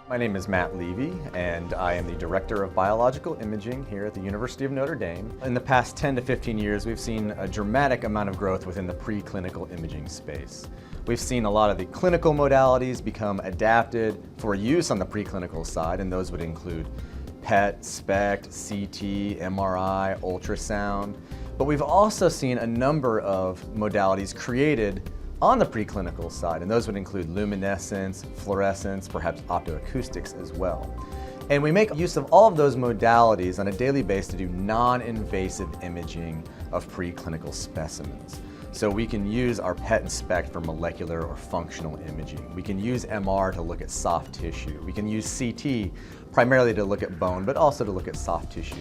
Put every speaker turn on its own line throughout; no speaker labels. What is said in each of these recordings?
My name is Matt Leevy, and I am the Director of Biological Imaging here at the University of Notre Dame. In the past 10 to 15 years, we've seen a dramatic amount of growth within the preclinical imaging space. We've seen a lot of the clinical modalities become adapted for use on the preclinical side, and those would include PET, SPECT, CT, MRI, ultrasound. But we've also seen a number of modalities created on the preclinical side, and those would include luminescence, fluorescence, perhaps optoacoustics as well. And we make use of all of those modalities on a daily basis to do non-invasive imaging of preclinical specimens. So we can use our PET and SPECT for molecular or functional imaging. We can use MR to look at soft tissue. We can use CT primarily to look at bone, but also to look at soft tissue.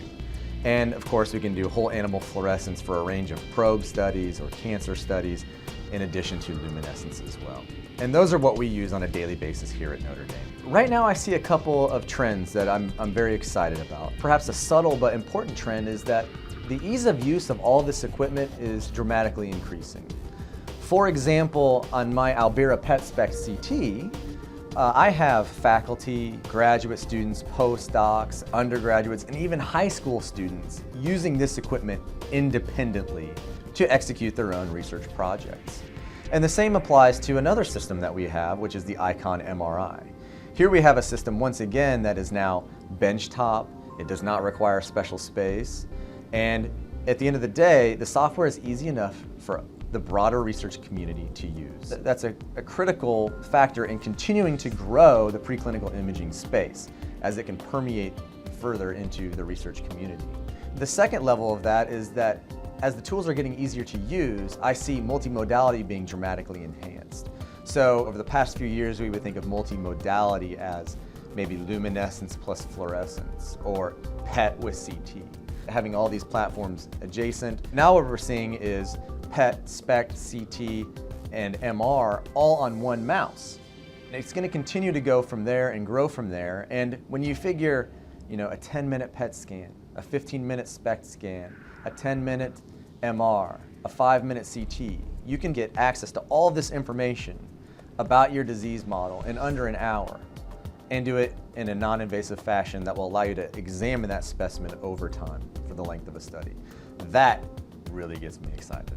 And of course, we can do whole animal fluorescence for a range of probe studies or cancer studies, in addition to luminescence as well. And those are what we use on a daily basis here at Notre Dame. Right now I see a couple of trends that I'm very excited about. Perhaps a subtle but important trend is that the ease of use of all this equipment is dramatically increasing. For example, on my Albira PET SPECT CT, I have faculty, graduate students, postdocs, undergraduates, and even high school students using this equipment independently to execute their own research projects. And the same applies to another system that we have, which is the ICON MRI. Here we have a system, once again, that is now benchtop. It does not require special space. And at the end of the day, the software is easy enough for the broader research community to use. That's a critical factor in continuing to grow the preclinical imaging space as it can permeate further into the research community. The second level of that is that as the tools are getting easier to use, I see multimodality being dramatically enhanced. So over the past few years, we would think of multimodality as maybe luminescence plus fluorescence or PET with CT, having all these platforms adjacent. Now what we're seeing is PET, SPECT, CT, and MR all on one mouse. And it's going to continue to go from there and grow from there. And when you figure, a 10-minute PET scan, a 15-minute SPECT scan, a 10-minute MR, a 5-minute CT, you can get access to all of this information about your disease model in under an hour and do it in a non-invasive fashion that will allow you to examine that specimen over time for the length of a study. That really gets me excited.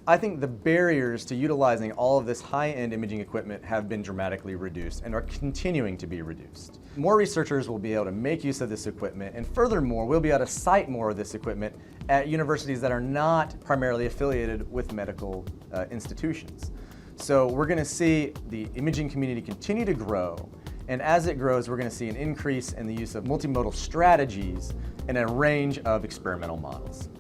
I think the barriers to utilizing all of this high-end imaging equipment have been dramatically reduced and are continuing to be reduced. More researchers will be able to make use of this equipment, and furthermore, we'll be able to cite more of this equipment at universities that are not primarily affiliated with medical institutions. So we're going to see the imaging community continue to grow, and as it grows, we're going to see an increase in the use of multimodal strategies and a range of experimental models.